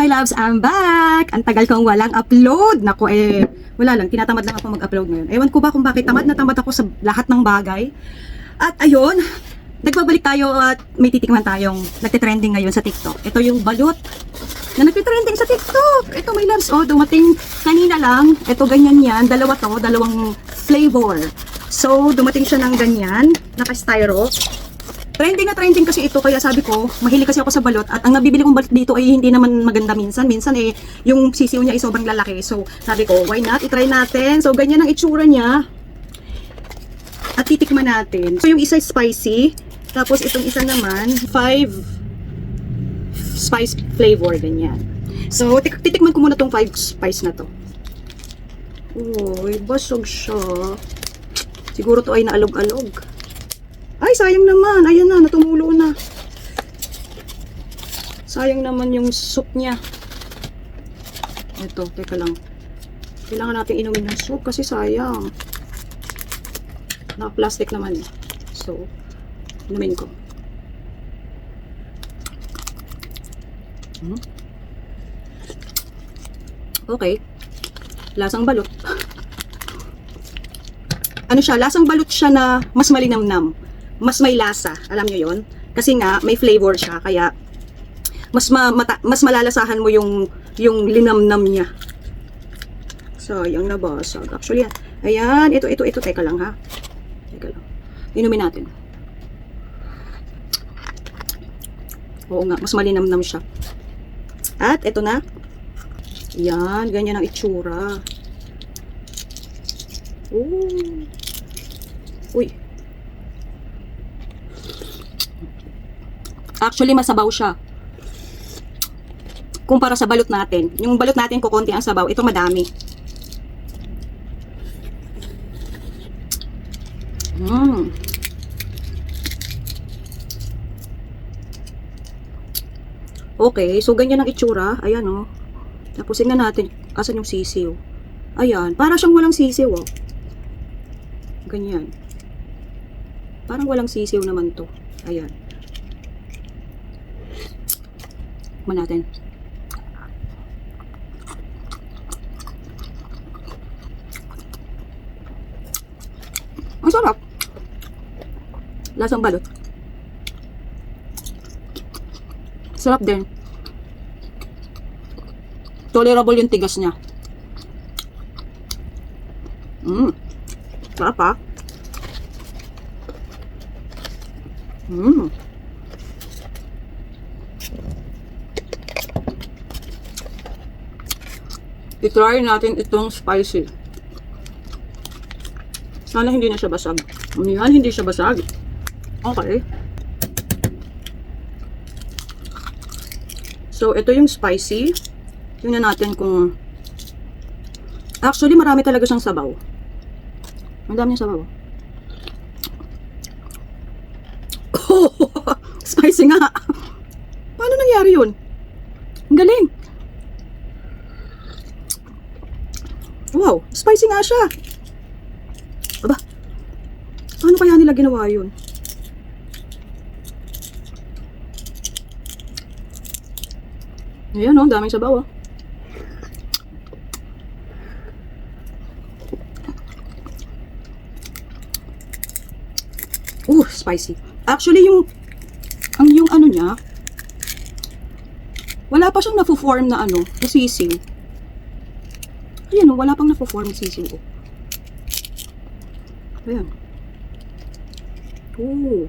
my loves, I'm back! Ang tagal kong walang upload. Naku wala lang, tinatamad lang ako mag-upload ngayon. Ewan ko ba kung bakit tamad na tamad ako sa lahat ng bagay. At ayun, nagbabalik tayo at may titikman tayong nagtitrending ngayon sa TikTok. Ito yung balot na nagtitrending sa TikTok. Ito my loves, dumating kanina lang. Ito ganyan yan, dalawang flavor. So, dumating siya ng ganyan, naka-styro. Trending na trending kasi ito, kaya sabi ko, mahilig kasi ako sa balot at ang nabibili kong balot dito ay hindi naman maganda minsan. Minsan yung sisiw niya ay sobrang lalaki. So, sabi ko, why not? I-try natin. So, ganyan ang itsura niya. At titikman natin. So, yung isa spicy. Tapos, itong isa naman, 5 spice flavor, ganyan. So, titikman ko muna tong 5 spice na to. Uy, basog siya. Siguro to ay naalog-alog. Ay, sayang naman. Ayan na, natumulo na. Sayang naman yung soup niya. Ito, teka lang. Kailangan natin inumin ng soup kasi sayang. Naka-plastic naman. So, inumin ko. Okay. Lasang balot. Ano siya? Lasang balot siya na mas malinamnam. Mas may lasa, alam nyo yon? Kasi nga, may flavor siya, kaya mas malalasahan mo yung linamnam niya. So, yung nabasag. Actually, ayan, ito, teka lang ha. Teka lang. Inumin natin. Oo nga, mas malinamnam siya. At, ito na. Yan, ganyan ang itsura. Ooh. Uy. Actually, masabaw siya. Kumpara sa balot natin. Yung balot natin, kukunti ang sabaw. Ito madami. Okay, so ganyan ang itsura. Ayan o. Tapos tingnan natin, asan yung sisiw. Ayan, para siyang walang sisiw o. Ganyan. Parang walang sisiw naman to. Ayan. Tikman natin. Ang sarap. Lasang balot. Sarap din. Tolerable yung tigas niya. Sarap ha. I-try natin itong spicy. Sana hindi na siya basag. Yan, hindi siya basag. Okay. So, ito yung spicy. Tingnan natin kung... Actually, marami talaga siyang sabaw. Ang dami niyang sabaw. Oh! Spicy nga! Paano nangyari yun? Ang galing! Wow, spicy nga siya. Aba, paano kaya nila ginawa yun? Ayan o, daming sabaw o. Spicy. Actually, yung ano niya, wala pa siyang na-form na ano, na sisiw. Ayan o, wala pang na-form na sisiw o. Ayan. Oh.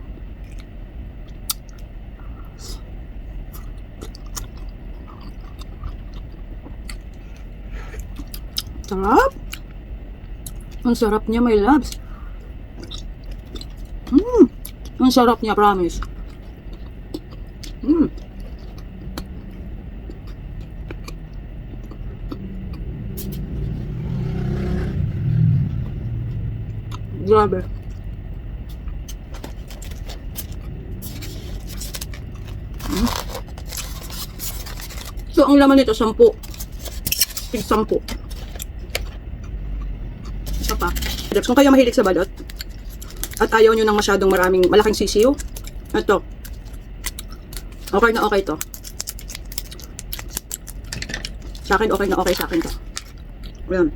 Sarap. Ang sarap niya, my loves. Ang sarap niya, promise. Grabe. So, ang laman nito, 10. Tig 10. Isa pa. Kung kayo mahilig sa balot, at ayaw nyo ng masyadong malaking sisiw, ito. Okay na okay to. Sa akin, okay na okay sa akin to. Ayan.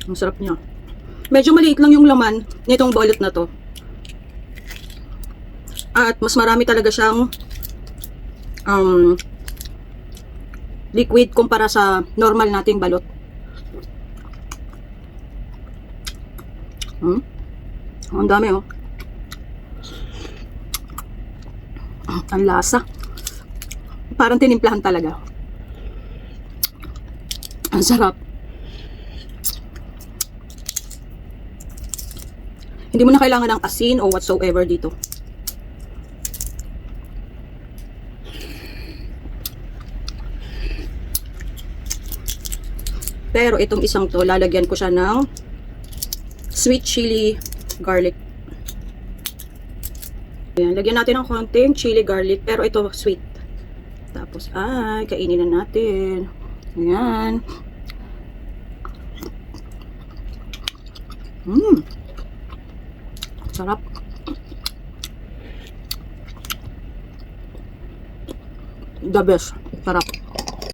Ang sarap niya. Medyo maliit lang yung laman nitong bolot na to. At mas marami talaga siyang liquid kumpara sa normal nating balot. Ang dami oh. Ang lasa. Parang tinimplahan talaga. Ang sarap. Hindi mo na kailangan ng asin o whatsoever dito. Pero itong isang to, lalagyan ko siya ng sweet chili garlic. Ayan, lagyan natin ng konting chili garlic, pero ito sweet. Tapos, kainin na natin. Ayan. Sarap. The best. Sarap.